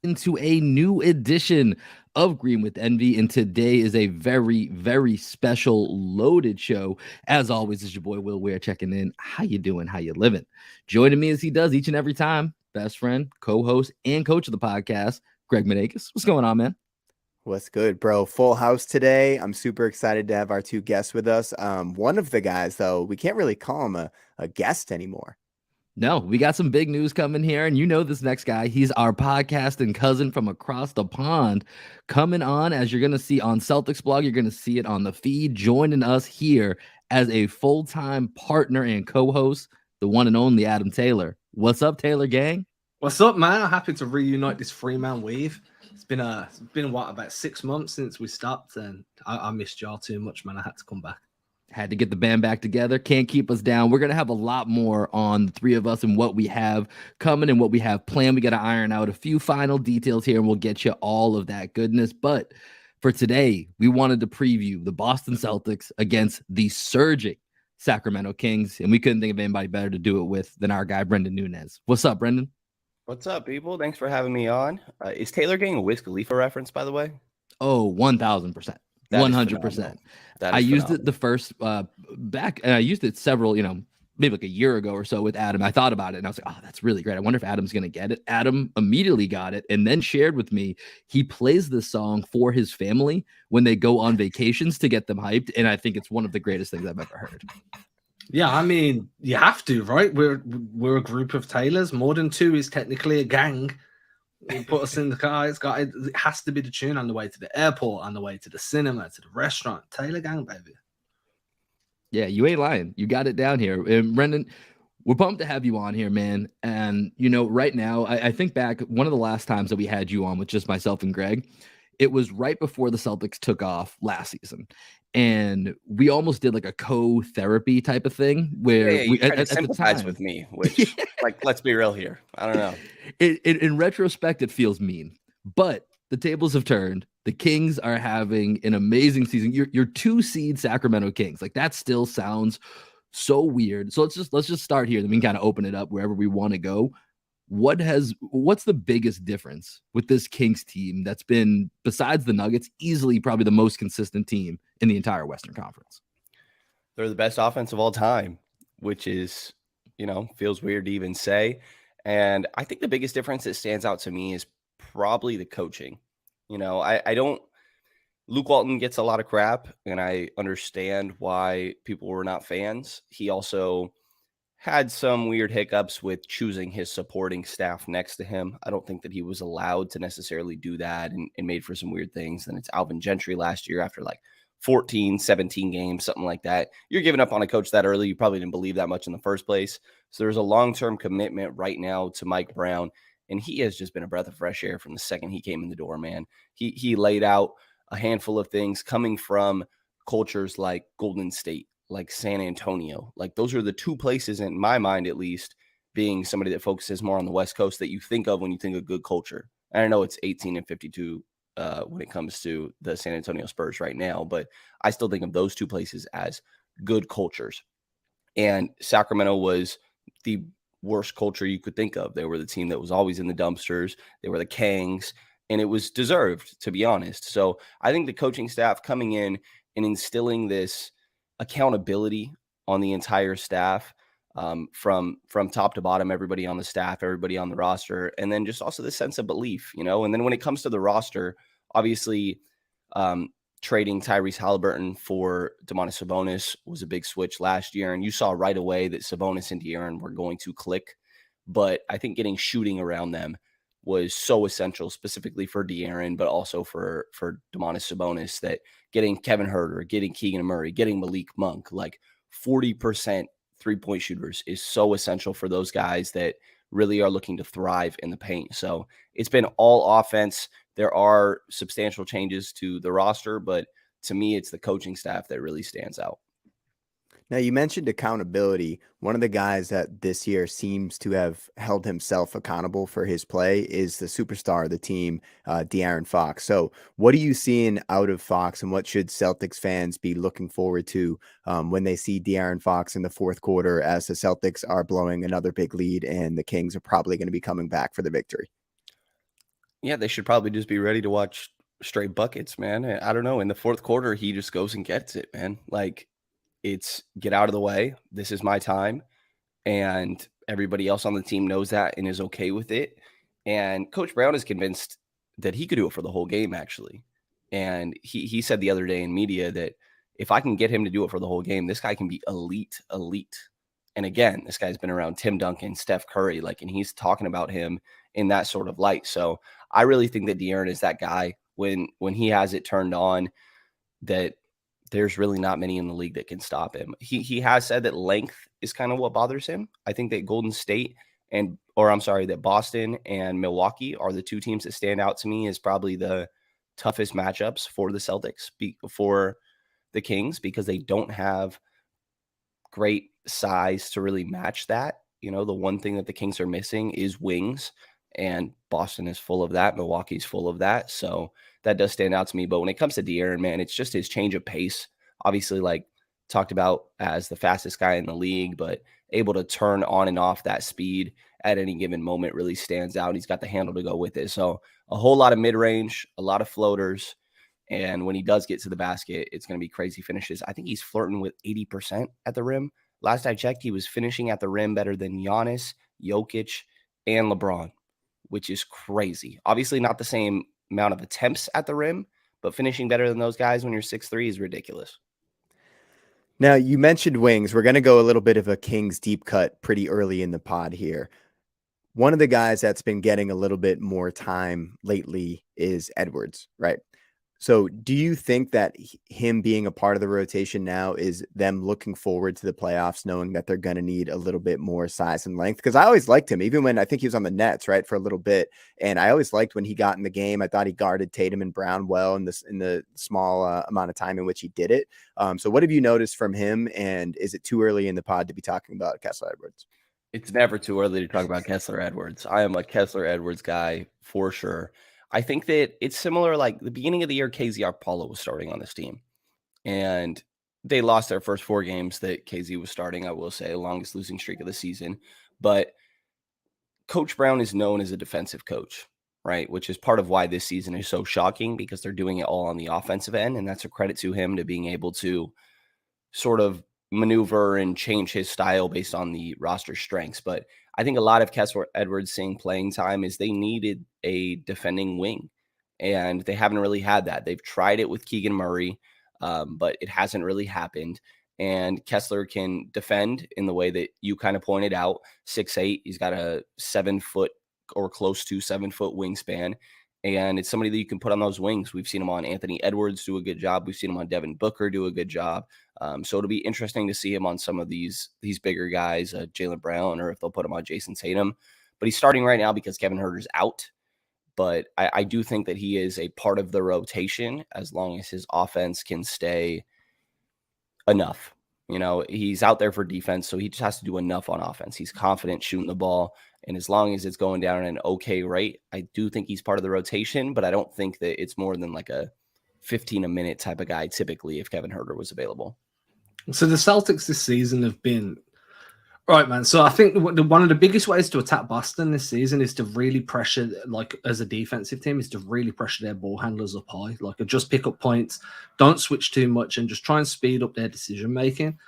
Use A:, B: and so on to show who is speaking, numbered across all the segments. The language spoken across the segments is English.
A: into a new edition of Green with Envy, and today is a very, very special, loaded show. As always, is your boy Will Ware checking in. How you doing? How you living? Joining me as he does each and every time, best friend, co-host, and coach of the podcast, Greg Menakis. What's going on, man?
B: What's good, bro? Full house today. I'm super excited to have our two guests with us. One of the guys, though, we can't really call him a guest anymore.
A: No, we got some big news coming here. And you know this next guy, he's our podcast and cousin from across the pond coming on, as you're going to see on Celtics blog. You're going to see it on the feed, joining us here as a full-time partner and co-host, the one and only Adam Taylor. What's up, Taylor gang?
C: What's up, man? I'm happy to reunite this three-man weave. It's been what, about 6 months since we stopped, and I missed y'all too much, man. I had to come back.
A: Had to get the band back together. Can't keep us down. We're going to have a lot more on the three of us and what we have coming and what we have planned. We got to iron out a few final details here, and we'll get you all of that goodness. But for today, we wanted to preview the Boston Celtics against the surging Sacramento Kings, and we couldn't think of anybody better to do it with than our guy, Brenden Nunes. What's up, Brenden?
D: What's up, people? Thanks for having me on. Is Taylor getting a Wiz Khalifa reference, by the way?
A: Oh, 1,000%. 100%. I used it the first back, and I used it several, maybe like a year ago or so with Adam. I thought about it and I was like, oh, that's really great. I wonder if Adam's going to get it. Adam immediately got it and then shared with me. He plays this song for his family when they go on vacations to get them hyped. And I think it's one of the greatest things I've ever heard.
C: Yeah, I mean, you have to, right? We're a group of Taylors. More than two is technically a gang. You put us in the car. It has to be the tune on the way to the airport, on the way to the cinema, to the restaurant. Taylor gang, baby.
A: Yeah, you ain't lying. You got it down here. And Brenden, we're pumped to have you on here, man. And, right now, I think back one of the last times that we had you on with just myself and Greg, it was right before the Celtics took off last season. And we almost did like a co-therapy type of thing where
D: we sympathize with me, which, let's be real here. I don't know.
A: In retrospect, it feels mean, but the tables have turned. The Kings are having an amazing season. You're 2-seed Sacramento Kings. Like, that still sounds so weird. So let's just start here. Then we can kind of open it up wherever we want to go. What's the biggest difference with this Kings team that's been, besides the Nuggets, easily probably the most consistent team in the entire Western Conference?
D: They're the best offense of all time, which is, feels weird to even say. And I think the biggest difference that stands out to me is probably the coaching. I don't, Luke Walton gets a lot of crap, and I understand why people were not fans. He also had some weird hiccups with choosing his supporting staff next to him. I don't think that he was allowed to necessarily do that, and made for some weird things. And it's Alvin Gentry last year after 14, 17 games, something like that. You're giving up on a coach that early. You probably didn't believe that much in the first place. So there's a long-term commitment right now to Mike Brown, and he has just been a breath of fresh air from the second he came in the door, man. He laid out a handful of things coming from cultures like Golden State, like San Antonio. Those are the two places, in my mind at least, being somebody that focuses more on the West Coast, that you think of when you think of good culture. And I know it's 18-52 when it comes to the San Antonio Spurs right now, but I still think of those two places as good cultures. And Sacramento was the worst culture you could think of. They were the team that was always in the dumpsters. They were the Kangs, and it was deserved, to be honest. So I think the coaching staff coming in and instilling this accountability on the entire staff, from top to bottom, everybody on the staff, everybody on the roster, and then just also the sense of belief, and then when it comes to the roster, obviously trading Tyrese Halliburton for Domantas Sabonis was a big switch last year, and you saw right away that Sabonis and De'Aaron were going to click, but I think getting shooting around them was so essential, specifically for De'Aaron, but also for Domantas Sabonis, that getting Kevin Huerter, getting Keegan Murray, getting Malik Monk, 40% three-point shooters is so essential for those guys that really are looking to thrive in the paint. So it's been all offense. There are substantial changes to the roster, but to me, it's the coaching staff that really stands out.
B: Now, you mentioned accountability. One of the guys that this year seems to have held himself accountable for his play is the superstar of the team, De'Aaron Fox. So what are you seeing out of Fox, and what should Celtics fans be looking forward to when they see De'Aaron Fox in the fourth quarter, as the Celtics are blowing another big lead and the Kings are probably going to be coming back for the victory?
D: Yeah, they should probably just be ready to watch straight buckets, man. I don't know. In the fourth quarter, he just goes and gets it, man. Like, it's get out of the way. This is my time. And everybody else on the team knows that and is okay with it. And Coach Brown is convinced that he could do it for the whole game, actually. And he said the other day in media that if I can get him to do it for the whole game, this guy can be elite, elite. And again, this guy's been around Tim Duncan, Steph Curry, like, and he's talking about him in that sort of light. So I really think that De'Aaron is that guy when he has it turned on, that there's really not many in the league that can stop him. He has said that length is kind of what bothers him. I think that Golden State that Boston and Milwaukee are the two teams that stand out to me as probably the toughest matchups for the Celtics, for the Kings, because they don't have great size to really match that. You know, the one thing that the Kings are missing is wings, and Boston is full of that. Milwaukee's full of that. So that does stand out to me. But when it comes to De'Aaron, man, it's just his change of pace. Obviously, like talked about as the fastest guy in the league, but able to turn on and off that speed at any given moment really stands out. He's got the handle to go with it. So a whole lot of mid-range, a lot of floaters. And when he does get to the basket, it's going to be crazy finishes. I think he's flirting with 80% at the rim. Last I checked, he was finishing at the rim better than Giannis, Jokic, and LeBron, which is crazy. Obviously not the same amount of attempts at the rim, but finishing better than those guys when you're 6'3" is ridiculous.
B: Now, you mentioned wings. We're going to go a little bit of a Kings deep cut pretty early in the pod here. One of the guys that's been getting a little bit more time lately is Edwards, right? So do you think that him being a part of the rotation now is them looking forward to the playoffs, knowing that they're going to need a little bit more size and length? Because I always liked him, even when I think he was on the Nets, right, for a little bit. And I always liked when he got in the game. I thought he guarded Tatum and Brown well in the small amount of time in which he did it. So what have you noticed from him? And is it too early in the pod to be talking about Kessler Edwards?
D: It's never too early to talk about Kessler Edwards. I am a Kessler Edwards guy for sure. I think that it's similar, like the beginning of the year, KZ Paulo was starting on this team, and they lost their first 4 games that KZ was starting, I will say, the longest losing streak of the season. But Coach Brown is known as a defensive coach, right? Which is part of why this season is so shocking, because they're doing it all on the offensive end, and that's a credit to him to being able to sort of maneuver and change his style based on the roster strengths. But I think a lot of Kessler Edwards seeing playing time is they needed a defending wing, and they haven't really had that. They've tried it with Keegan Murray, but it hasn't really happened. And Kessler can defend in the way that you kind of pointed out. 6'8", he's got a 7 foot or close to 7 foot wingspan. And it's somebody that you can put on those wings. We've seen him on Anthony Edwards do a good job. We've seen him on Devin Booker do a good job. So it'll be interesting to see him on some of these bigger guys, Jaylen Brown, or if they'll put him on Jason Tatum. But he's starting right now because Kevin Huerter's out. But I do think that he is a part of the rotation as long as his offense can stay enough. You know, he's out there for defense, so he just has to do enough on offense. He's confident shooting the ball. And as long as it's going down at an okay rate, I do think he's part of the rotation, but I don't think that it's more than like a 15 a minute type of guy typically if Kevin Huerter was available.
C: So the Celtics this season have been right, man. So I think one of the biggest ways to attack Boston this season is to really pressure, like as a defensive team, is to really pressure their ball handlers up high, like just pick up points, don't switch too much, and just try and speed up their decision making.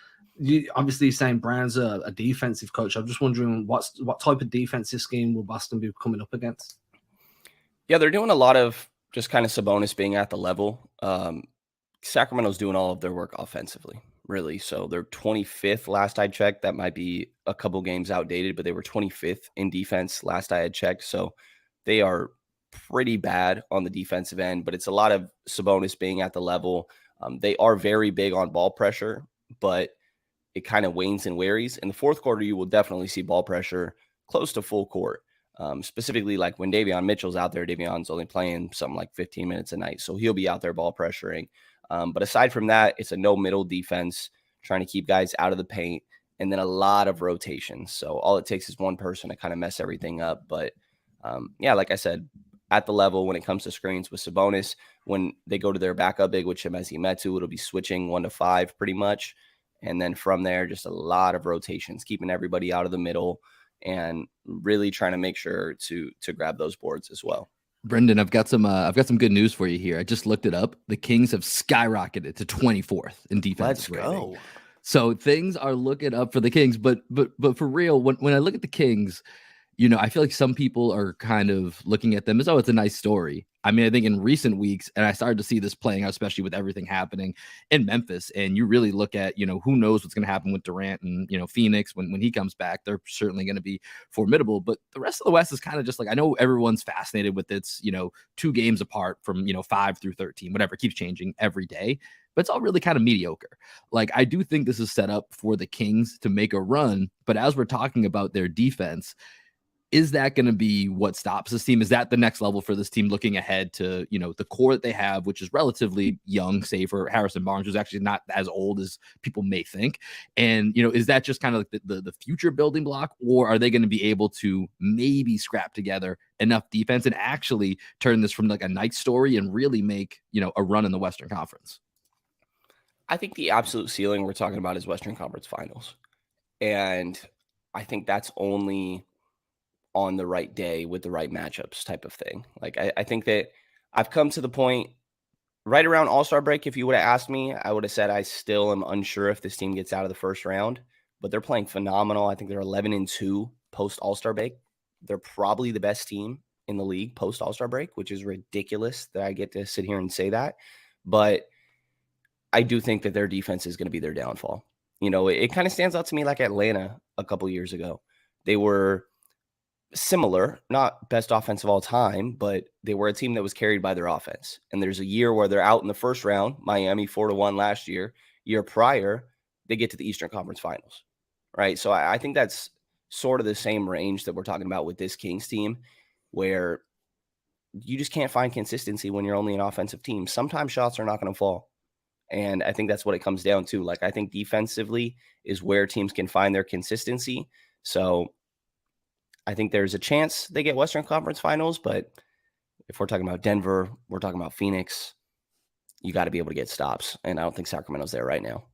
C: Obviously, you're saying Brown's a defensive coach. I'm just wondering what type of defensive scheme will Boston be coming up against?
D: Yeah, they're doing a lot of just kind of Sabonis being at the level. Sacramento's doing all of their work offensively, really. So they're 25th last I checked. That might be a couple games outdated, but they were 25th in defense last I had checked. So they are pretty bad on the defensive end, but it's a lot of Sabonis being at the level. They are very big on ball pressure, but it kind of wanes and wearies. In the fourth quarter, you will definitely see ball pressure close to full court. Specifically, like when Davion Mitchell's out there, Davion's only playing something like 15 minutes a night. So he'll be out there ball pressuring. But aside from that, it's a no middle defense, trying to keep guys out of the paint, and then a lot of rotations. So all it takes is one person to kind of mess everything up. But yeah, like I said, at the level when it comes to screens with Sabonis, when they go to their backup big with Chimezie Metu, it'll be switching 1 to 5 pretty much. And then from there, just a lot of rotations, keeping everybody out of the middle and really trying to make sure to grab those boards as well.
A: Brendan, I've got some good news for you here. I just looked it up. The Kings have skyrocketed to 24th in defensive
D: Let's
A: rating.
D: go.
A: So things are looking up for the Kings, but for real, when I look at the Kings, I feel like some people are kind of looking at them as, oh, it's a nice story. I mean, I think in recent weeks, and I started to see this playing out, especially with everything happening in Memphis. And you really look at, who knows what's going to happen with Durant and, Phoenix when he comes back. They're certainly going to be formidable. But the rest of the West is kind of just like, I know everyone's fascinated with its, 2 games apart from, 5 through 13, whatever, keeps changing every day. But it's all really kind of mediocre. Like, I do think this is set up for the Kings to make a run. But as we're talking about their defense, is that going to be what stops this team? Is that the next level for this team looking ahead to, the core that they have, which is relatively young, save for Harrison Barnes, who's actually not as old as people may think. And, is that just kind of like the future building block, or are they going to be able to maybe scrap together enough defense and actually turn this from like a night story and really make, a run in the Western Conference?
D: I think the absolute ceiling we're talking about is Western Conference Finals. And I think that's only on the right day with the right matchups type of thing. Like, I think that I've come to the point right around All-Star break. If you would have asked me, I would have said I still am unsure if this team gets out of the first round, but they're playing phenomenal. I think they're 11-2 post All-Star break. They're probably the best team in the league post All-Star break, which is ridiculous that I get to sit here and say that. But I do think that their defense is going to be their downfall. It kind of stands out to me like Atlanta a couple years ago. They were similar, not best offense of all time, but they were a team that was carried by their offense. And there's a year where they're out in the first round, Miami 4-1 last year. Year prior, they get to the Eastern Conference Finals, right? So I think that's sort of the same range that we're talking about with this Kings team, where you just can't find consistency when you're only an offensive team. Sometimes shots are not going to fall. And I think that's what it comes down to. Like, I think defensively is where teams can find their consistency. So I think there's a chance they get Western Conference Finals, but if we're talking about Denver, we're talking about Phoenix, you got to be able to get stops. And I don't think Sacramento's there right now.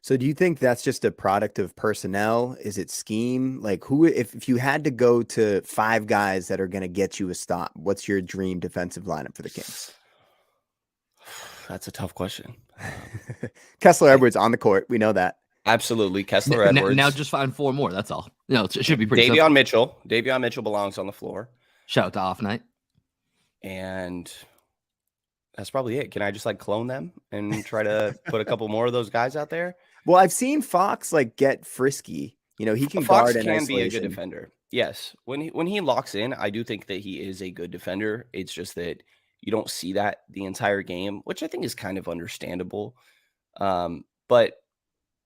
B: So do you think that's just a product of personnel? Is it scheme? Like, who, if you had to go to 5 guys that are going to get you a stop, what's your dream defensive lineup for the Kings?
D: That's a tough question.
B: Kessler Edwards on the court. We know that.
D: Absolutely. Kessler Edwards.
A: Now just find 4 more. That's all. It should be pretty
D: Davion
A: simple.
D: Davion Mitchell belongs on the floor.
A: Shout out to Off Night.
D: And that's probably it. Can I just clone them and try to put a couple more of those guys out there?
B: Well, I've seen Fox get frisky. He can
D: Fox
B: guard in
D: can
B: isolation.
D: be a good defender. Yes. When he locks in, I do think that he is a good defender. It's just that you don't see that the entire game, which I think is kind of understandable. But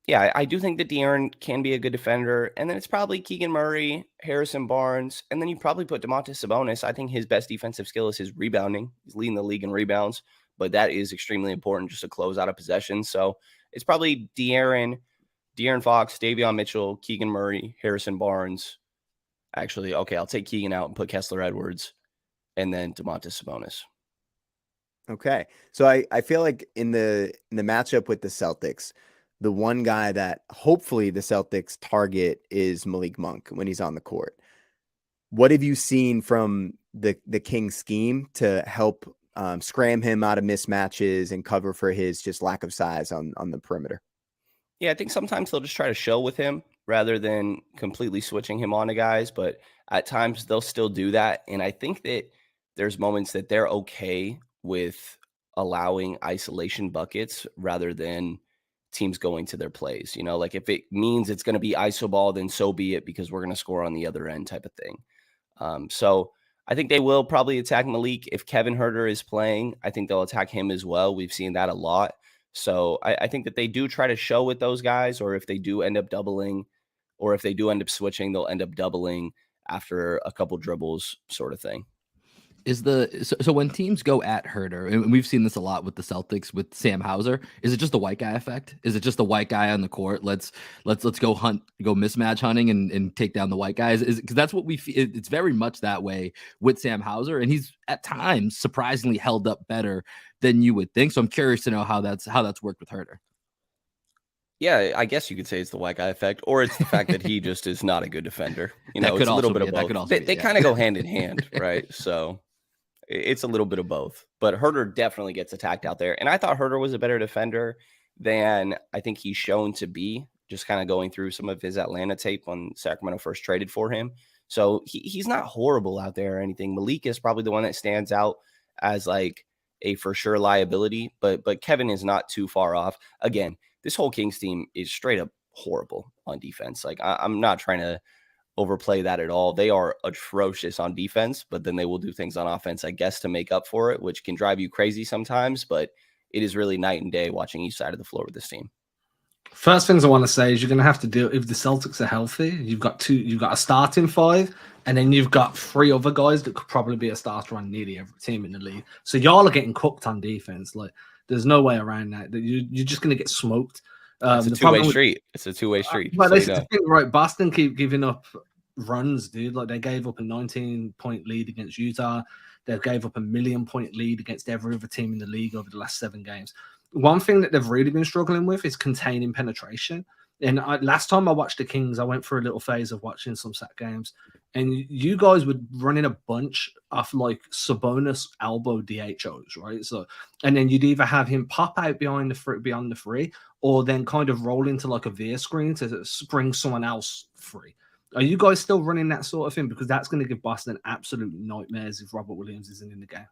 D: yeah, I do think that De'Aaron can be a good defender. And then it's probably Keegan Murray, Harrison Barnes, and then you probably put Domantas Sabonis. I think his best defensive skill is his rebounding. He's leading the league in rebounds, but that is extremely important just to close out a possession. So it's probably De'Aaron Fox, Davion Mitchell, Keegan Murray, Harrison Barnes. Actually, okay, I'll take Keegan out and put Kessler Edwards, and then Domantas Sabonis.
B: Okay. So I feel like in the matchup with the Celtics, the one guy that hopefully the Celtics target is Malik Monk when he's on the court. What have you seen from the Kings scheme to help scram him out of mismatches and cover for his just lack of size on the perimeter?
D: Yeah, I think sometimes they'll just try to show with him rather than completely switching him on to guys, but at times they'll still do that. And I think that there's moments that they're okay with allowing isolation buckets rather than teams going to their plays. If it means it's going to be iso ball, then so be it, because we're going to score on the other end type of thing. So I think they will probably attack Malik. If Kevin Huerter is playing, I think they'll attack him as well. We've seen that a lot. So I think that they do try to show with those guys, or if they do end up doubling, or if they do end up switching, they'll end up doubling after a couple dribbles sort of thing.
A: So when teams go at Huerter, and we've seen this a lot with the Celtics with Sam Hauser, is it just the white guy effect? Is it just the white guy on the court? Let's go mismatch hunting and take down the white guys. Because that's what we feel. It's very much that way with Sam Hauser, and he's at times surprisingly held up better than you would think. So I'm curious to know how that's worked with Huerter.
D: Yeah, I guess you could say it's the white guy effect, or it's the fact that he just is not a good defender.
A: It's a little bit of both.
D: They kind of go hand in hand, right? So It's a little bit of both. But Herter definitely gets attacked out there. And I thought Herter was a better defender than I think he's shown to be, just kind of going through some of his Atlanta tape when Sacramento first traded for him. So he's not horrible out there or anything. Malik is probably the one that stands out as like a for sure liability, but Kevin is not too far off. Again, this whole Kings team is straight up horrible on defense. Like I'm not trying to overplay that at all. They are atrocious on defense, but then they will do things on offense, I guess, to make up for it, which can drive you crazy sometimes, but it is really night and day watching each side of the floor with this team.
C: First things I want to say is you're going to have to deal, if the Celtics are healthy, you've got a starting five, and then you've got 3 other guys that could probably be a starter on nearly every team in the league. So y'all are getting cooked on defense. Like there's no way around that. You're just going to get smoked.
D: It's a two-way street. It's a two-way street.
C: But this is the thing, right? Boston keep giving up runs, dude. Like they gave up a 19-point lead against Utah. They gave up a 1,000,000-point lead against every other team in the league over the last 7 games. One thing that they've really been struggling with is containing penetration. And last time I watched the Kings, I went through a little phase of watching some Sac games, and you guys were running a bunch of like Sabonis elbow DHOs, right? So, and then you'd either have him pop out beyond the free, or then kind of roll into like a veer screen to bring someone else free. Are you guys still running that sort of thing? Because that's going to give Boston absolute nightmares if Robert Williams isn't in the game.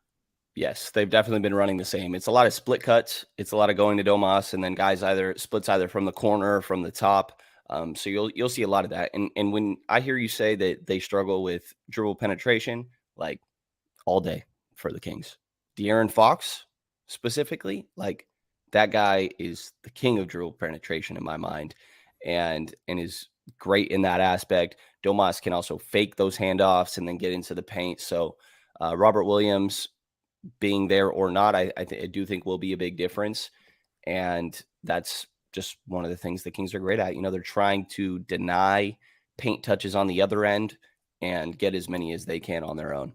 D: Yes, they've definitely been running the same. It's a lot of split cuts. It's a lot of going to Domas, and then guys splits either from the corner or from the top. So you'll see a lot of that. And when I hear you say that they struggle with dribble penetration, like all day for the Kings, De'Aaron Fox specifically, like that guy is the king of dribble penetration in my mind, and is great in that aspect. Domas can also fake those handoffs and then get into the paint. So Robert Williams being there or not, I do think will be a big difference. And that's just one of the things the Kings are great at. You know, they're trying to deny paint touches on the other end and get as many as they can on their own.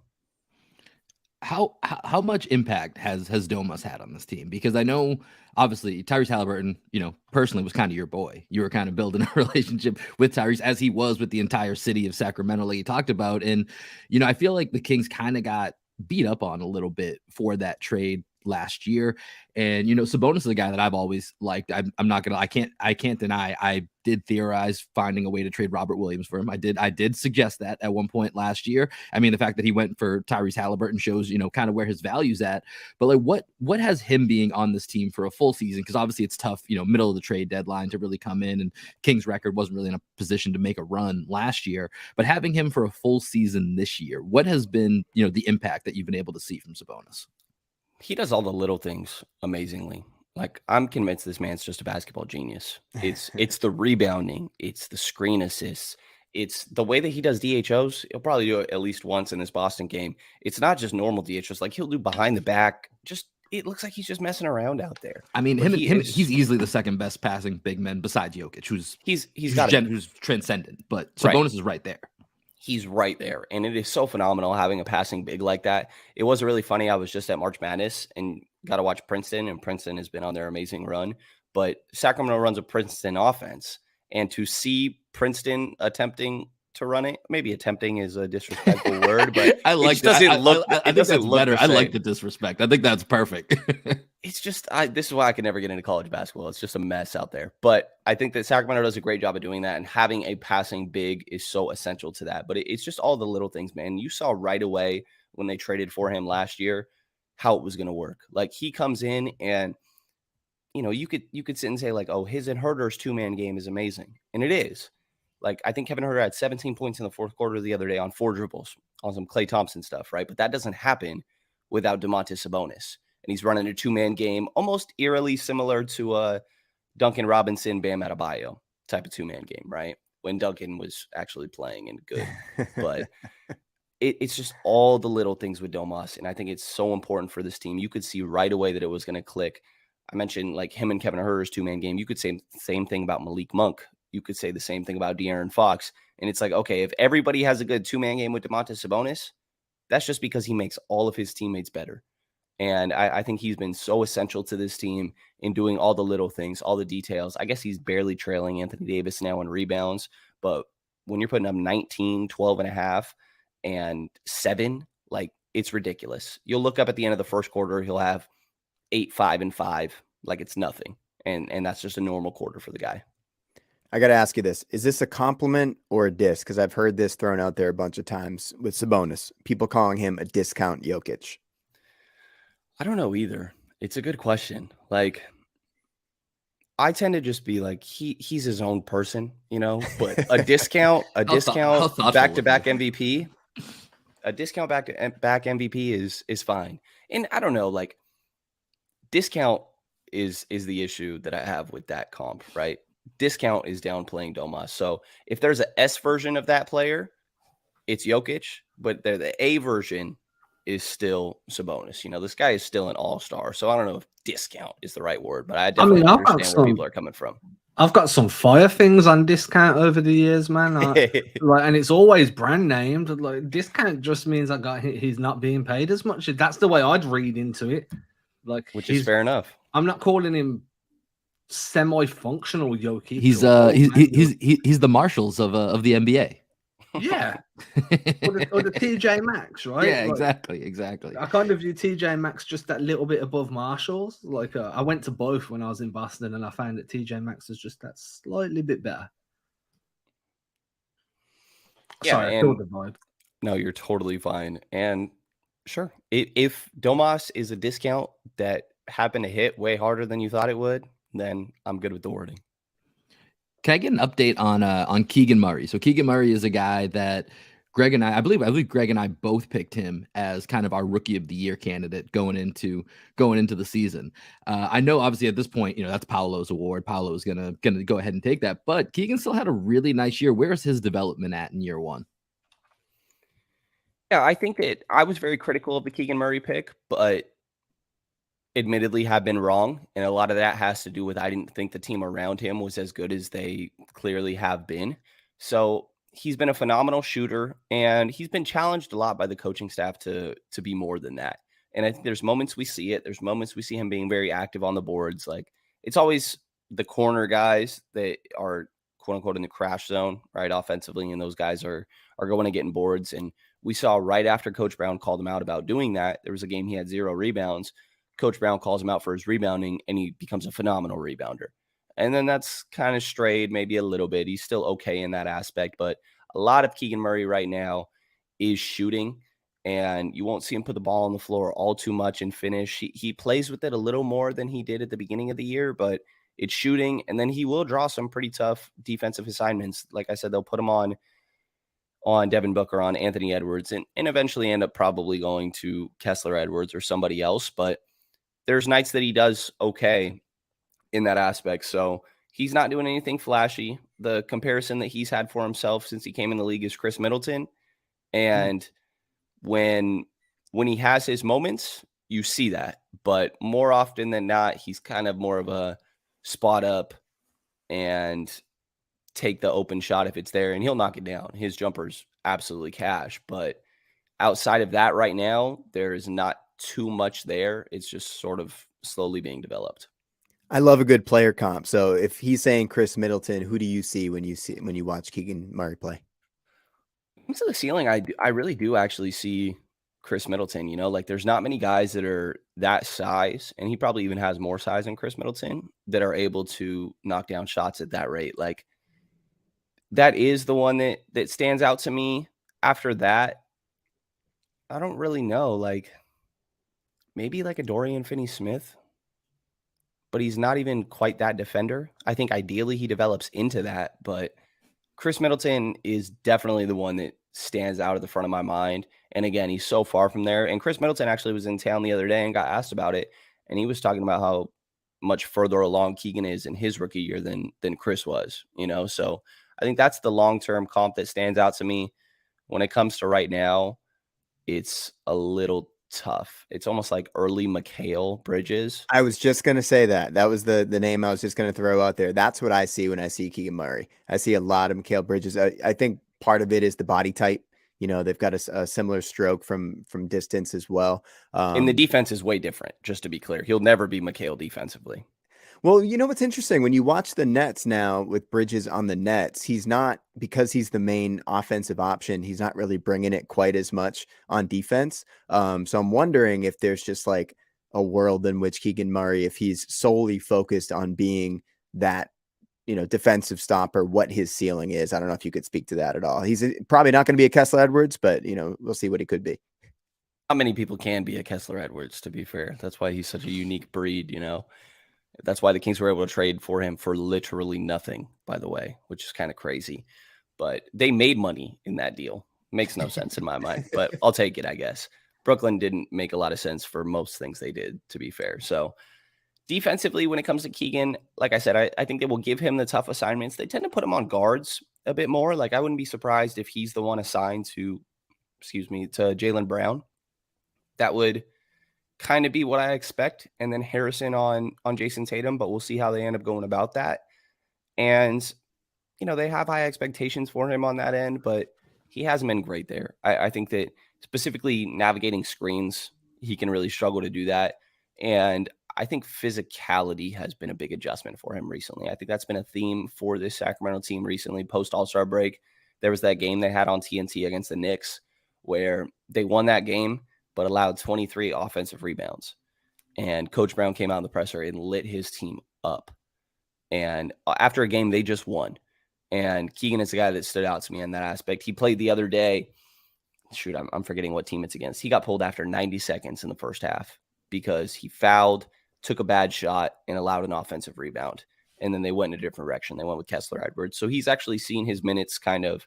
A: How much impact has Domas had on this team? Because I know obviously Tyrese Halliburton, you know, personally was kind of your boy. You were kind of building a relationship with Tyrese as he was with the entire city of Sacramento, like you talked about. And, you know, I feel like the Kings kind of got beat up on a little bit for that trade last year. And, you know, Sabonis is a guy that I've always liked. I can't deny I did theorize finding a way to trade Robert Williams for him. I did suggest that at one point last year. I mean, the fact that he went for Tyrese Halliburton shows, you know, kind of where his value's at. But like what has him being on this team for a full season? Because obviously it's tough, you know, middle of the trade deadline to really come in, and Kings record wasn't really in a position to make a run last year. But having him for a full season this year, what has been, you know, the impact that you've been able to see from Sabonis?
D: He does all the little things amazingly. Like, I'm convinced this man's just a basketball genius. It's the rebounding, it's the screen assists, it's the way that he does DHOs. He'll probably do it at least once in this Boston game. It's not just normal DHOs. Like, he'll do behind the back. Just, it looks like he's just messing around out there.
A: I mean, he's easily the second best passing big man besides Jokic, who's transcendent. But Sabonis is right there.
D: He's right there. And it is so phenomenal having a passing big like that. It was really funny. I was just at March Madness and got to watch Princeton, and Princeton has been on their amazing run. But Sacramento runs a Princeton offense. And to see Princeton attempting to run it, maybe attempting is a disrespectful word, but
A: I like that. I think that's better. I like the disrespect. I think that's perfect.
D: It's just, this is why I could never get into college basketball. It's just a mess out there. But I think that Sacramento does a great job of doing that, and having a passing big is so essential to that. But it's just all the little things, man. You saw right away when they traded for him last year how it was going to work. Like, he comes in and, you know, you could sit and say like, oh, his and Herter's 2-man game is amazing. And it is. Like, I think Kevin Herter had 17 points in the fourth quarter the other day on 4 dribbles on some Klay Thompson stuff, right? But that doesn't happen without Domantas Sabonis. And he's running a 2-man game, almost eerily similar to Duncan Robinson, Bam Adebayo type of 2-man game, right? When Duncan was actually playing and good. But it's just all the little things with Domas. And I think it's so important for this team. You could see right away that it was going to click. I mentioned like him and Kevin Herter's 2-man game. You could say the same thing about Malik Monk. You could say the same thing about De'Aaron Fox. And it's like, okay, if everybody has a good 2-man game with Domantas Sabonis, that's just because he makes all of his teammates better. And I think he's been so essential to this team in doing all the little things, all the details. I guess he's barely trailing Anthony Davis now in rebounds. But when you're putting up 19, 12 and a half, and 7, like, it's ridiculous. You'll look up at the end of the first quarter, he'll have 8, 5, and 5, like it's nothing. And that's just a normal quarter for the guy.
B: I got to ask you this. Is this a compliment or a diss? Because I've heard this thrown out there a bunch of times with Sabonis. People calling him a discount Jokic.
D: I don't know either. It's a good question. Like, I tend to just be like, he's his own person, you know, but a discount back-to-back MVP, a discount back MVP is fine. And I don't know, like, discount is the issue that I have with that comp, right? Discount is downplaying Domas. So if there's a S version of that player, it's Jokic, but the A version is still Sabonis. You know, this guy is still an all-star. So I don't know if discount is the right word, but I definitely understand where people are coming from.
C: I've got some fire things on discount over the years, man. And it's always brand named. Like, discount just means he's not being paid as much. That's the way I'd read into it. Like,
D: which is fair enough.
C: I'm not calling him semi-functional Jokic.
A: He's the Marshalls of the NBA.
C: Yeah, or the TJ Maxx, right?
A: Yeah, exactly.
C: I kind of view TJ Maxx just that little bit above Marshalls. Like, I went to both when I was in Boston, and I found that TJ Maxx is just that slightly bit better.
D: Yeah,
C: sorry, I killed the vibe.
D: No, you're totally fine. And sure, if Domas is a discount that happened to hit way harder than you thought it would, then I'm good with the wording.
A: Can I get an update on Keegan Murray? So Keegan Murray is a guy that Greg and I believe Greg and I both picked him as kind of our rookie of the year candidate going into the season. I know obviously at this point, you know, that's Paolo's award. Paolo's gonna go ahead and take that, but Keegan still had a really nice year. Where's his development at in year one?
D: Yeah, I think that I was very critical of the Keegan Murray pick, but admittedly have been wrong. And a lot of that has to do with I didn't think the team around him was as good as they clearly have been. So he's been a phenomenal shooter, and he's been challenged a lot by the coaching staff to be more than that. And I think there's moments we see it. There's moments we see him being very active on the boards. Like, it's always the corner guys that are quote unquote in the crash zone, right? Offensively. And those guys are going and getting boards. And we saw right after Coach Brown called him out about doing that, there was a game he had 0 rebounds. Coach Brown calls him out for his rebounding, and he becomes a phenomenal rebounder. And then that's kind of strayed maybe a little bit. He's still okay in that aspect, but a lot of Keegan Murray right now is shooting, and you won't see him put the ball on the floor all too much and finish. He plays with it a little more than he did at the beginning of the year, but it's shooting, and then he will draw some pretty tough defensive assignments. Like I said, they'll put him on Devin Booker, on Anthony Edwards, and eventually end up probably going to Kessler Edwards or somebody else, but there's nights that he does okay in that aspect. So he's not doing anything flashy. The comparison that he's had for himself since he came in the league is Chris Middleton. And when he has his moments, you see that. But more often than not, he's kind of more of a spot up and take the open shot if it's there, and he'll knock it down. His jumper's absolutely cash. But outside of that right now, there is not too much there. It's just sort of slowly being developed.
B: I love a good player comp. So if he's saying Chris Middleton, who do you see when you watch Keegan Murray play?
D: To the ceiling, I really do actually see Chris Middleton. You know, like, there's not many guys that are that size, and he probably even has more size than Chris Middleton, that are able to knock down shots at that rate. Like, that is the one that stands out to me. After that, I don't really know. Like, maybe like a Dorian Finney-Smith, but he's not even quite that defender. I think ideally he develops into that, but Chris Middleton is definitely the one that stands out at the front of my mind. And again, he's so far from there. And Chris Middleton actually was in town the other day and got asked about it, and he was talking about how much further along Keegan is in his rookie year than Chris was, you know? So I think that's the long-term comp that stands out to me. When it comes to right now, it's a little tough. It's almost like early Mikal Bridges.
B: I was just going to say that. That was the name I was just going to throw out there. That's what I see when I see Keegan Murray. I see a lot of Mikal Bridges. I think part of it is the body type. You know, they've got a similar stroke from distance as well.
D: And the defense is way different, just to be clear. He'll never be Mikal defensively.
B: Well, you know what's interesting? When you watch the Nets now with Bridges on the Nets, he's not, because he's the main offensive option, he's not really bringing it quite as much on defense. So I'm wondering if there's just like a world in which Keegan Murray, if he's solely focused on being that, defensive stopper, what his ceiling is. I don't know if you could speak to that at all. He's probably not going to be a Kessler Edwards, but, we'll see what he could be.
D: Not many people can be a Kessler Edwards, to be fair. That's why he's such a unique breed, That's why the Kings were able to trade for him for literally nothing, by the way, which is kind of crazy. But they made money in that deal. Makes no sense in my mind, but I'll take it, I guess. Brooklyn didn't make a lot of sense for most things they did, to be fair. So defensively, when it comes to Keegan, like I said, I think they will give him the tough assignments. They tend to put him on guards a bit more. Like, I wouldn't be surprised if he's the one assigned to Jaylen Brown. That would kind of be what I expect. And then Harrison on Jason Tatum, but we'll see how they end up going about that. And, they have high expectations for him on that end, but he hasn't been great there. I think that specifically navigating screens, he can really struggle to do that. And I think physicality has been a big adjustment for him recently. I think that's been a theme for this Sacramento team recently. Post All-Star break, there was that game they had on TNT against the Knicks where they won that game, but allowed 23 offensive rebounds. And Coach Brown came out in the presser and lit his team up. And after a game, they just won. And Keegan is the guy that stood out to me in that aspect. He played the other day. Shoot, I'm forgetting what team it's against. He got pulled after 90 seconds in the first half because he fouled, took a bad shot, and allowed an offensive rebound. And then they went in a different direction. They went with Kessler Edwards. So he's actually seen his minutes kind of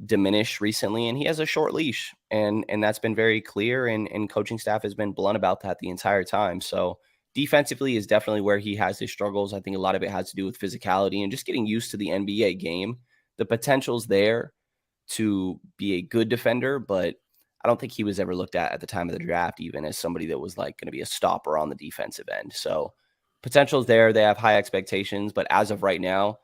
D: diminish recently, and he has a short leash. And that's been very clear, and coaching staff has been blunt about that the entire time. So defensively is definitely where he has his struggles. I think a lot of it has to do with physicality and just getting used to the NBA game. The potential's there to be a good defender, but I don't think he was ever looked at the time of the draft even as somebody that was like going to be a stopper on the defensive end. So potential's there. They have high expectations, but as of right now,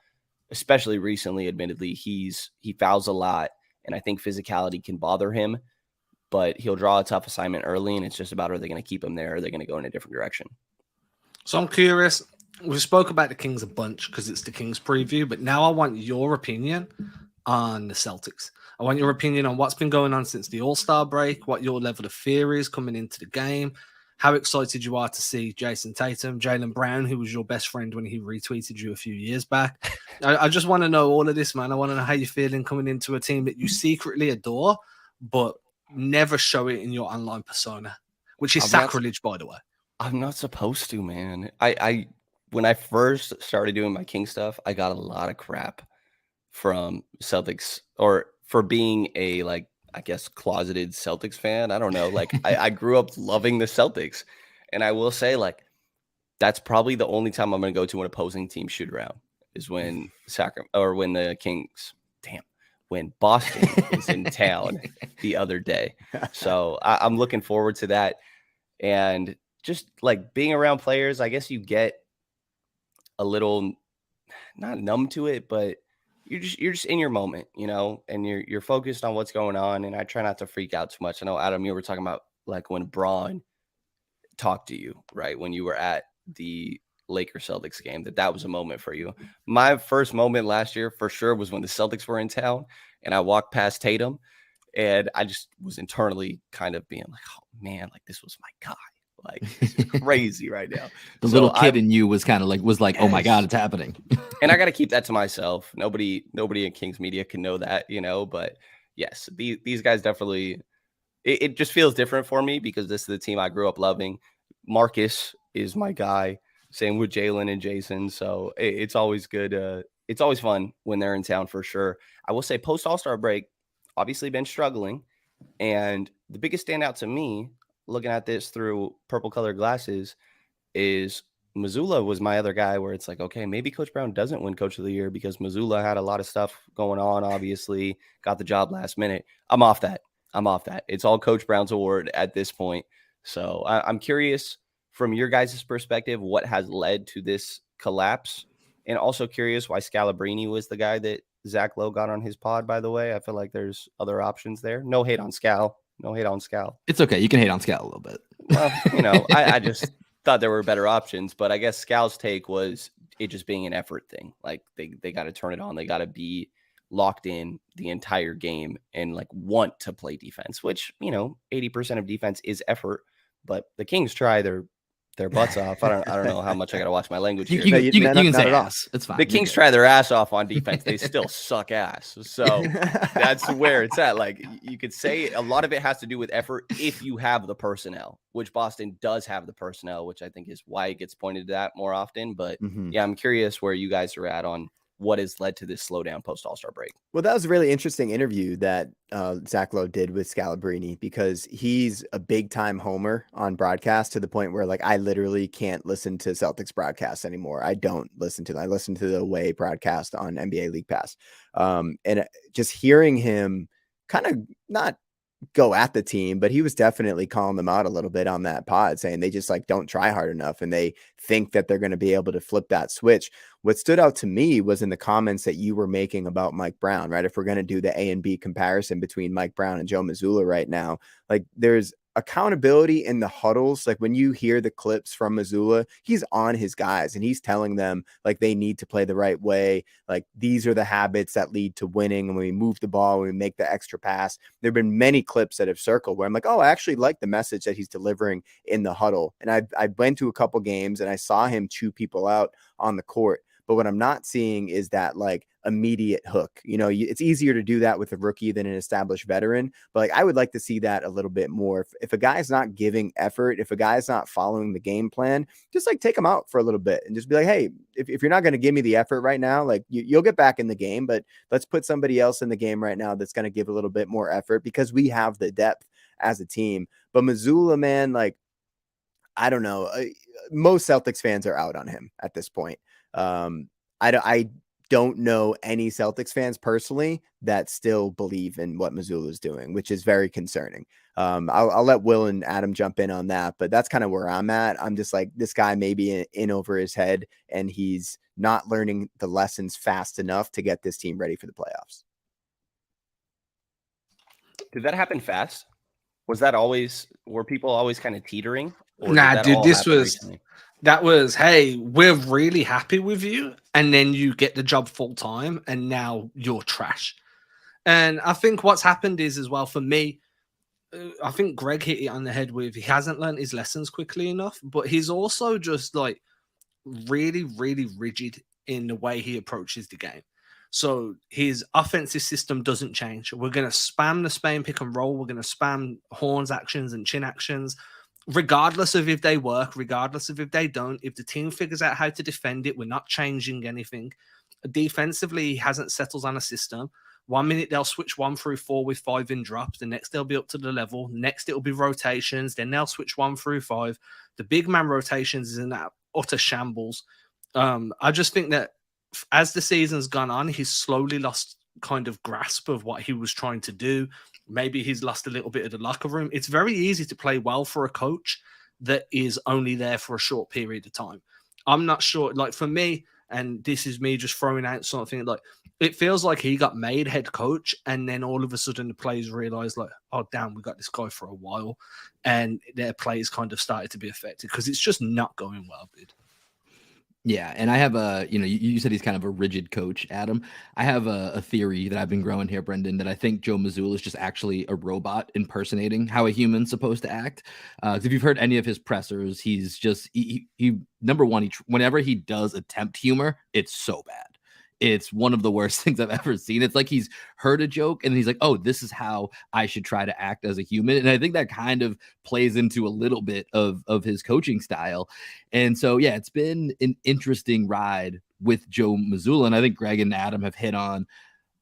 D: especially recently, admittedly, he fouls a lot, and I think physicality can bother him, but he'll draw a tough assignment early, and it's just about, are they going to keep him there, or are they going to go in a different direction?
C: So I'm curious. We spoke about the Kings a bunch because it's the Kings preview, but now I want your opinion on the Celtics. I want your opinion on what's been going on since the All-Star break, what your level of fear is coming into the game, how excited you are to see Jason Tatum, Jaylen Brown, who was your best friend when he retweeted you a few years back. I just want to know all of this, man. I want to know how you're feeling coming into a team that you secretly adore, but never show it in your online persona, which is sacrilege, by the way.
D: I'm not supposed to, man. I when I first started doing my King stuff, I got a lot of crap from Celtics, or for being a, like, I guess, closeted Celtics fan. I don't know. Like, I grew up loving the Celtics, and I will say, like, that's probably the only time I'm going to go to an opposing team shoot around is when when Boston was in town the other day. So I'm looking forward to that. And just like being around players, I guess you get a little, not numb to it, but you're just in your moment, and you're focused on what's going on. And I try not to freak out too much. I know, Adam, you were talking about like when Braun talked to you, right? When you were at the Lakers Celtics game, that was a moment for you. My first moment last year for sure was when the Celtics were in town and I walked past Tatum, and I just was internally kind of being like, oh man, like this was my guy. Like, this is crazy right now.
A: The little kid in you was kind of like, yes. Oh my God, it's happening.
D: And I got to keep that to myself. Nobody in Kings media can know that, but yes, these guys definitely, it just feels different for me because this is the team I grew up loving. Marcus is my guy. Same with Jaylen and Jason. So it's always good. It's always fun when they're in town for sure. I will say post All-Star break, obviously been struggling. And the biggest standout to me, looking at this through purple colored glasses, is Missoula was my other guy where it's like, okay, maybe Coach Brown doesn't win Coach of the Year because Missoula had a lot of stuff going on, obviously, got the job last minute. I'm off that. It's all Coach Brown's award at this point. So I'm curious from your guys' perspective, what has led to this collapse? And also curious why Scalabrine was the guy that Zach Lowe got on his pod, by the way. I feel like there's other options there. No hate on Scal. It's okay. You can hate on Scal a little bit.
A: Well,
D: I just thought there were better options, but I guess Scal's take was it just being an effort thing. Like they got to turn it on. They got to be locked in the entire game and like want to play defense, which, 80% of defense is effort, but the Kings try their butts off. I don't know how much I got to watch my language here.
A: You can
B: not
A: say
B: at all.
A: ass. It's fine.
D: The Kings try their ass off on defense. They still suck ass. So that's where it's at. Like, you could say a lot of it has to do with effort if you have the personnel, which Boston does have the personnel, which I think is why it gets pointed to that more often. But yeah, I'm curious where you guys are at on what has led to this slowdown post All-Star break.
B: Well, that was a really interesting interview that Zach Lowe did with Scalabrini, because he's a big time homer on broadcast to the point where like I literally can't listen to Celtics broadcasts anymore. I don't listen to them. I listen to the Away broadcast on NBA League Pass. And just hearing him kind of not go at the team, but he was definitely calling them out a little bit on that pod, saying they just like don't try hard enough and they think that they're going to be able to flip that switch. What stood out to me was in the comments that you were making about Mike Brown, right? If we're going to do the A and B comparison between Mike Brown and Joe Mazzulla right now, like there's accountability in the huddles. Like when you hear the clips from Mazzulla, he's on his guys and he's telling them like they need to play the right way. Like these are the habits that lead to winning. And when we move the ball, when we make the extra pass, there have been many clips that have circled where I'm like, oh, I actually like the message that he's delivering in the huddle. And I went to a couple games and I saw him chew people out on the court. But what I'm not seeing is that like immediate hook. It's easier to do that with a rookie than an established veteran. But like I would like to see that a little bit more. If a guy's not giving effort, if a guy's not following the game plan, just like take him out for a little bit and just be like, hey, if you're not going to give me the effort right now, like you'll get back in the game, but let's put somebody else in the game right now that's going to give a little bit more effort because we have the depth as a team. But Mazzulla, man, like I don't know. Most Celtics fans are out on him at this point. I don't know any Celtics fans personally that still believe in what Mazzulla is doing, which is very concerning. I'll let Will and Adam jump in on that, but that's kind of where I'm at. I'm just like, this guy may be in over his head and he's not learning the lessons fast enough to get this team ready for the playoffs.
D: Did that happen fast? Were people always kind of teetering?
C: Nah, dude, that was, hey, we're really happy with you. And then you get the job full time and now you're trash. And I think what's happened is as well for me, I think Greg hit it on the head with he hasn't learned his lessons quickly enough, but he's also just like really, really rigid in the way he approaches the game. So his offensive system doesn't change. We're going to spam the Spain pick and roll. We're going to spam horns actions and chin actions, regardless of if they work, regardless of if they don't. If the team figures out how to defend it, we're not changing anything. Defensively, he hasn't settled on a system. 1 minute they'll switch 1 through 4 with 5 in drops. The next they'll be up to the level. Next it'll be rotations. Then they'll switch 1 through 5. The big man rotations is in that utter shambles. I just think that as the season's gone on, he's slowly lost kind of grasp of what he was trying to do. Maybe he's lost a little bit of the locker room. It's very easy to play well for a coach that is only there for a short period of time. I'm not sure, like for me, and this is me just throwing out something, like it feels like he got made head coach and then all of a sudden the players realized like, oh damn, we got this guy for a while, and their plays kind of started to be affected because it's just not going well, dude.
A: Yeah, and I have you said he's kind of a rigid coach, Adam. I have a theory that I've been growing here, Brenden, that I think Joe Mazzulla is just actually a robot impersonating how a human's supposed to act. If you've heard any of his pressers, he's just, he number one, whenever he does attempt humor, it's so bad. It's one of the worst things I've ever seen. It's like he's heard a joke and he's like, oh, this is how I should try to act as a human. And I think that kind of plays into a little bit of his coaching style. And so, yeah, it's been an interesting ride with Joe Mazzulla. And I think Greg and Adam have hit on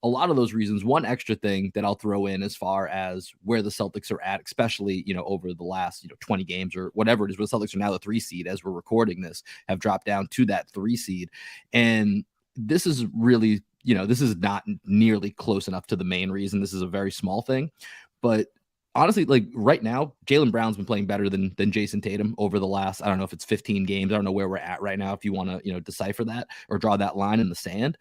A: a lot of those reasons. One extra thing that I'll throw in as far as where the Celtics are at, especially, over the last, 20 games or whatever it is, where the Celtics are now the 3 seed as we're recording this, have dropped down to that 3 seed. And this is really, this is not nearly close enough to the main reason. This is a very small thing. But honestly, like right now, Jaylen Brown's been playing better than Jason Tatum over the last, I don't know if it's 15 games. I don't know where we're at right now if you want to, decipher that or draw that line in the sand.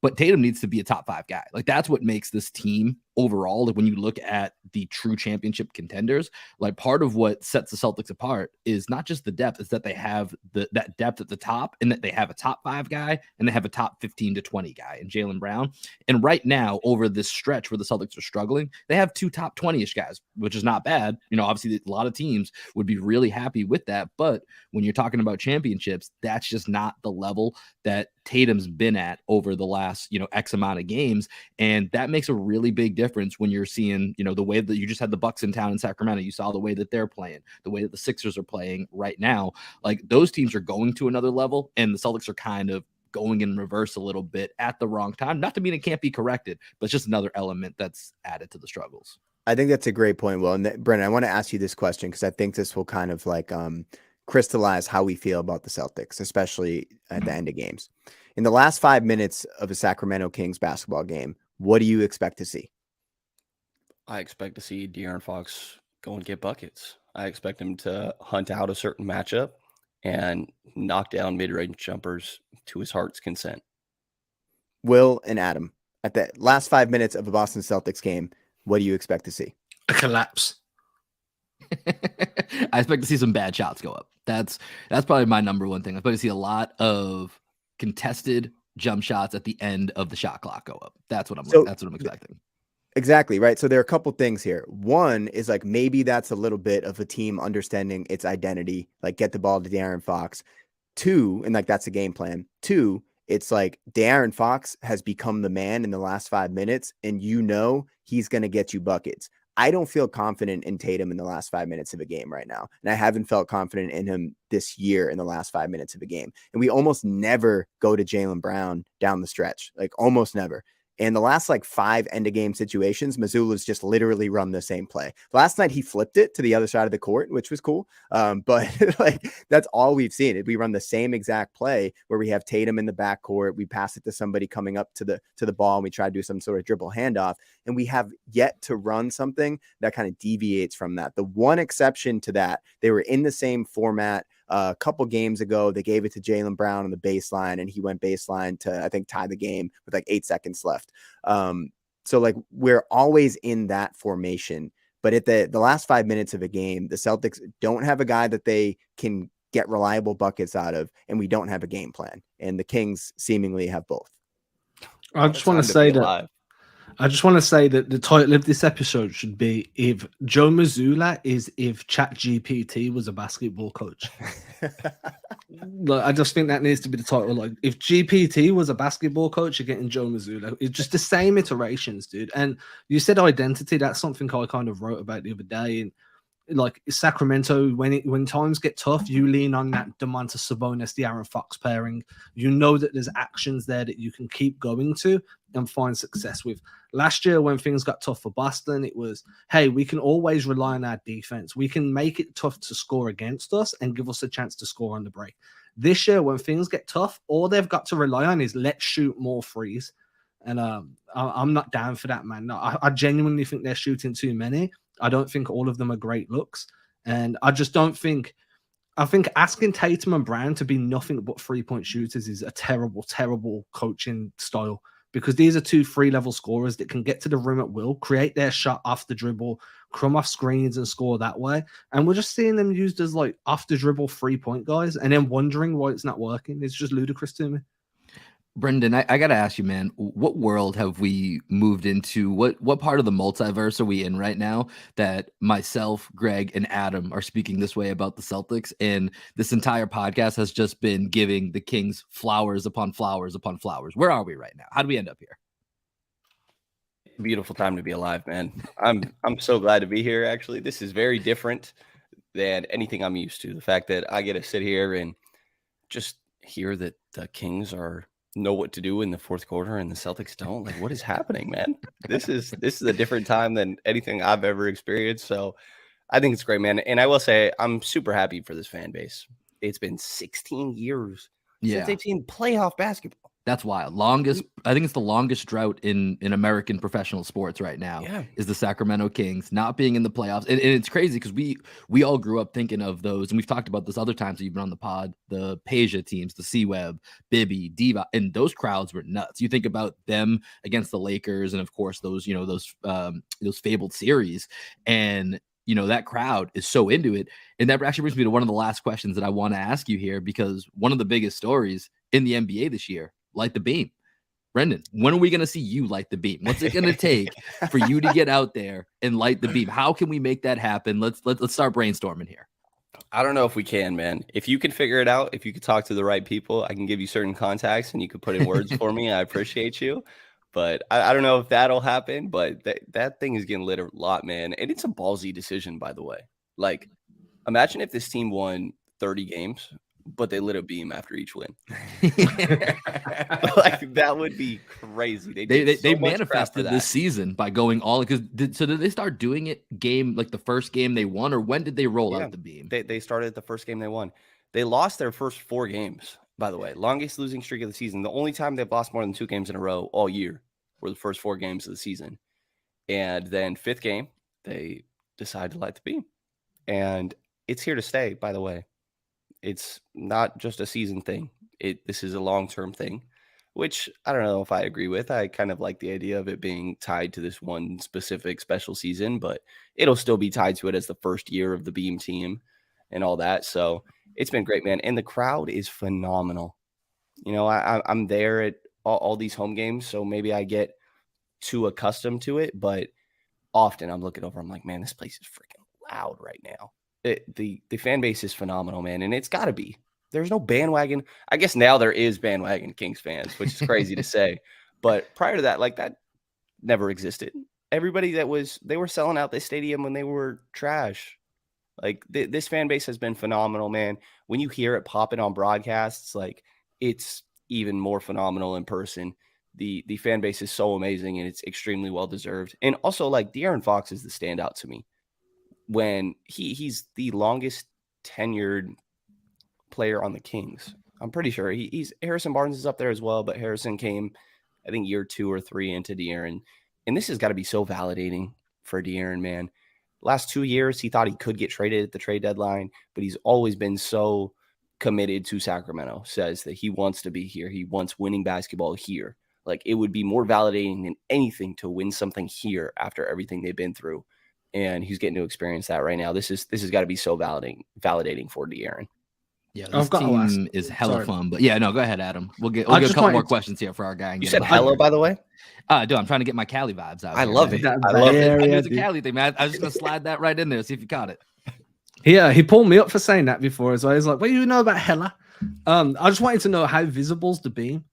A: But Tatum needs to be a top 5 guy. Like that's what makes this team overall, like when you look at the true championship contenders, like part of what sets the Celtics apart is not just the depth, is that they have that depth at the top, and that they have a top 5 guy and they have a top 15 to 20 guy in Jaylen Brown. And right now, over this stretch where the Celtics are struggling, they have 2 top 20-ish guys, which is not bad. Obviously a lot of teams would be really happy with that, but when you're talking about championships, that's just not the level that Tatum's been at over the last, X amount of games. And that makes a really big difference when you're seeing, the way that you just had the Bucks in town in Sacramento. You saw the way that they're playing, the way that the Sixers are playing right now. Like, those teams are going to another level, and the Celtics are kind of going in reverse a little bit at the wrong time. Not to mean it can't be corrected, but it's just another element that's added to the struggles.
B: I think that's a great point, Will. And Brenden, I want to ask you this question because I think this will kind of like crystallize how we feel about the Celtics, especially at the end of games. In the last 5 minutes of a Sacramento Kings basketball game, what do you expect to see?
D: I expect to see De'Aaron Fox go and get buckets. I expect him to hunt out a certain matchup and knock down mid-range jumpers to his heart's consent.
B: Will and Adam, at the last 5 minutes of a Boston Celtics game, what do you expect to see?
C: A collapse.
A: I expect to see some bad shots go up. That's probably my number one thing. I expect to see a lot of contested jump shots at the end of the shot clock go up. That's what I'm expecting.
B: Exactly, right? So there are a couple things here. One is like maybe that's a little bit of a team understanding its identity, like get the ball to De'Aaron Fox. 2, and like that's the game plan. 2, it's like De'Aaron Fox has become the man in the last 5 minutes, and he's going to get you buckets. I don't feel confident in Tatum in the last 5 minutes of a game right now. And I haven't felt confident in him this year in the last 5 minutes of a game. And we almost never go to Jaylen Brown down the stretch, like almost never. And the last like 5 end of game situations, Mazzulla's just literally run the same play. Last night he flipped it to the other side of the court, which was cool. But like that's all we've seen. We run the same exact play where we have Tatum in the backcourt. We pass it to somebody coming up to the ball, and we try to do some sort of dribble handoff. And we have yet to run something that kind of deviates from that. The one exception to that, they were in the same format a couple games ago. They gave it to Jaylen Brown on the baseline, and he went baseline to, I think, tie the game with like 8 seconds left. So like we're always in that formation, but at the last 5 minutes of a game, the Celtics don't have a guy that they can get reliable buckets out of, and we don't have a game plan. And the Kings seemingly have both.
C: I just want to say that the title of this episode should be if Joe Mazzulla is if ChatGPT was a basketball coach. Like, I just think that needs to be the title. Like, if GPT was a basketball coach, you're getting Joe Mazzulla. It's just the same iterations, dude. And you said identity. That's something I kind of wrote about the other day. And like Sacramento, when times get tough, you lean on that Domantas Sabonis, the De'Aaron Fox pairing. You know that there's actions there that you can keep going to and find success with. Last year, when things got tough for Boston, it was, hey, we can always rely on our defense. We can make it tough to score against us and give us a chance to score on the break. This year, when things get tough, all they've got to rely on is let's shoot more threes. And I'm not down for that, man. No, I genuinely think they're shooting too many. I don't think all of them are great looks. And I just don't think – I think asking Tatum and Brown to be nothing but three-point shooters is a terrible, terrible coaching style, because these are 2 free-level scorers that can get to the rim at will, create their shot off the dribble, crumb off screens and score that way. And we're just seeing them used as like off-the-dribble three-point guys and then wondering why it's not working. It's just ludicrous to me.
A: Brenden, I got to ask you, man, what world have we moved into? What part of the multiverse are we in right now that myself, Greg, and Adam are speaking this way about the Celtics? And this entire podcast has just been giving the Kings flowers upon flowers upon flowers. Where are we right now? How do we end up here?
D: Beautiful time to be alive, man. I'm so glad to be here. Actually, this is very different than anything I'm used to. The fact that I get to sit here and just hear that the Kings know what to do in the fourth quarter and the Celtics don't. Like, what is happening, man? This is a different time than anything I've ever experienced. So I think it's great, man. And I will say I'm super happy for this fan base. It's been 16 years since they've seen playoff basketball.
A: That's wild. Longest, I think it's the longest drought in American professional sports right now.
D: Yeah.
A: Is the Sacramento Kings not being in the playoffs, and it's crazy because we all grew up thinking of those, and we've talked about this other times that you've been on the pod. The Peja teams, the C-Web, Bibby, Diva, and those crowds were nuts. You think about them against the Lakers, and of course those those fabled series, and that crowd is so into it. And that actually brings me to one of the last questions that I want to ask you here, because one of the biggest stories in the NBA this year, light the beam. Brenden, when are we going to see you light the beam? What's it going to take for you to get out there and light the beam? How can we make that happen? Let's start brainstorming here.
D: I don't know if we can, man. If you can figure it out, if you could talk to the right people, I can give you certain contacts and you could put in words for me. I appreciate you. But I don't know if that'll happen, but that thing is getting lit a lot, man. And it's a ballsy decision, by the way. Like, imagine if this team won 30 games, but they lit a beam after each win. Like, that would be crazy.
A: They manifested this season by going all, because did they start doing it like the first game they won, or when did they roll out the beam?
D: They started the first game they won. They lost their first 4 games, by the way. Longest losing streak of the season. The only time they've lost more than 2 games in a row all year were the first 4 games of the season. And then 5th game, they decided to light the beam. And it's here to stay, by the way. It's not just a season thing. This is a long-term thing, which I don't know if I agree with. I kind of like the idea of it being tied to this one specific special season, but it'll still be tied to it as the first year of the Beam team and all that. So it's been great, man. And the crowd is phenomenal. I'm there at all these home games, so maybe I get too accustomed to it, but often I'm looking over, I'm like, man, this place is freaking loud right now. The fan base is phenomenal, man, and it's got to be. There's no bandwagon. I guess now there is bandwagon Kings fans, which is crazy to say, but prior to that, like, that never existed. Everybody they were selling out this stadium when they were trash. Like, this fan base has been phenomenal, man. When you hear it popping on broadcasts, like, it's even more phenomenal in person. The fan base is so amazing, and it's extremely well deserved. And also, like, De'Aaron Fox is the standout to me. When he's the longest tenured player on the Kings. I'm pretty sure he's Harrison Barnes is up there as well, but Harrison came, I think, year 2 or 3 into De'Aaron. And this has got to be so validating for De'Aaron, man. Last 2 years, he thought he could get traded at the trade deadline, but he's always been so committed to Sacramento, says that he wants to be here. He wants winning basketball here. Like, it would be more validating than anything to win something here after everything they've been through. And he's getting to experience that right now. This has got to be so validating for De'Aaron.
A: Yeah, this team is hella fun. But yeah, no, go ahead, Adam. We'll get a couple more questions here for our guy.
D: You said hella, by the way?
A: Dude, I'm trying to get my Cali vibes out.
D: I love it.
A: I love it. I knew it was a Cali thing, man. I was just going to slide that right in there, see if you caught it.
C: Yeah, he pulled me up for saying that before as well. He's like, what do you know about hella? I just wanted to know, how visible's the beam?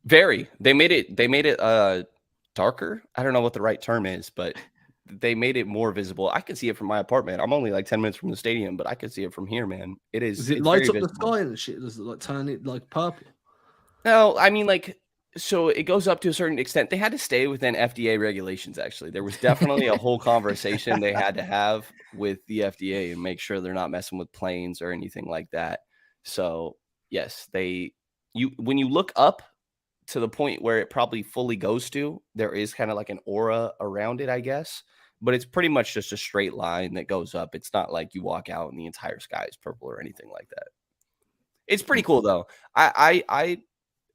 D: Very. They made it darker. I don't know what the right term is, but they made it more visible. I could see it from my apartment. I'm only like 10 minutes from the stadium, but I could see it from here, man. Does it lights up the sky
C: and shit? Does it like turn it like purple?
D: No, I mean, like, so it goes up to a certain extent. They had to stay within FDA regulations, actually. There was definitely a whole conversation they had to have with the FDA and make sure they're not messing with planes or anything like that. So, yes, when you look up to the point where it probably fully goes to, there is kind of like an aura around it, I guess. But it's pretty much just a straight line that goes up. It's not like you walk out and the entire sky is purple or anything like that. It's pretty cool, though. I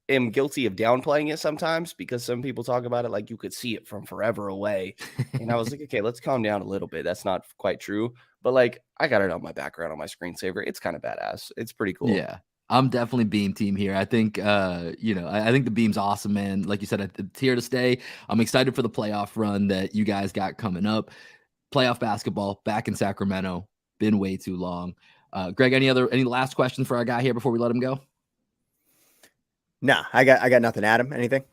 D: am guilty of downplaying it sometimes because some people talk about it like you could see it from forever away. And I was like, okay, let's calm down a little bit. That's not quite true. But like, I got it on my background on my screensaver. It's kind of badass. It's pretty cool.
A: Yeah. I'm definitely beam team here. I think, I think the beam's awesome, man. Like you said, it's here to stay. I'm excited for the playoff run that you guys got coming up. Playoff basketball back in Sacramento. Been way too long. Greg, any last questions for our guy here before we let him go?
B: No, I got nothing. Adam, anything?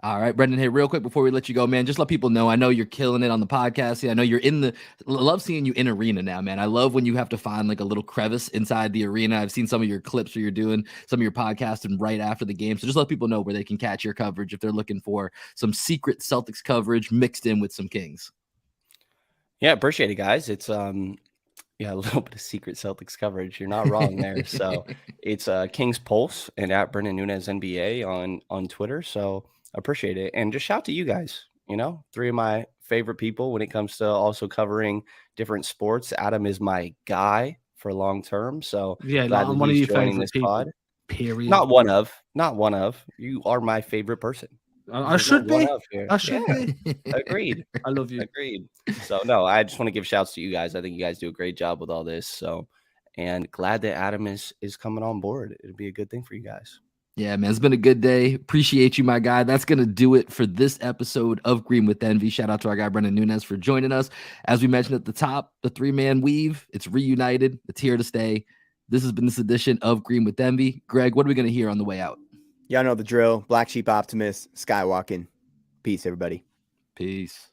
A: All right, Brenden, hey, real quick before we let you go, man, just let people know, I know you're killing it on the podcast. Yeah, I know you're love seeing you in arena now, man. I love when you have to find like a little crevice inside the arena. I've seen some of your clips where you're doing some of your podcasts and right after the game. So just let people know where they can catch your coverage if they're looking for some secret Celtics coverage mixed in with some Kings.
D: Yeah, appreciate it, guys. It's Yeah, a little bit of secret Celtics coverage. You're not wrong there. So it's King's Pulse and at Brenden Nunes NBA on Twitter. So appreciate it. And just shout to you guys, three of my favorite people when it comes to also covering different sports. Adam is my guy for long term. So
C: Yeah,
D: glad
C: like, I'm
D: that
C: one of
D: he's
C: your
D: joining
C: favorite
D: this
C: people.
D: pod.
C: Period.
D: Not one of. You are my favorite person.
C: I
D: There's
C: should
D: not one
C: be.
D: of here.
C: I should
D: Yeah,
C: be.
D: agreed.
C: I love you.
D: Agreed. So no, I just want to give shouts to you guys. I think you guys do a great job with all this. So, and glad that Adam is coming on board. It'll be a good thing for you guys.
A: Yeah, man, it's been a good day. Appreciate you, my guy. That's going to do it for this episode of Green with Envy. Shout out to our guy, Brenden Nunes, for joining us. As we mentioned at the top, the three-man weave, it's reunited. It's here to stay. This has been this edition of Green with Envy. Greg, what are we going to hear on the way out?
B: Y'all know the drill. Black Sheep Optimist, Skywalking. Peace, everybody.
A: Peace.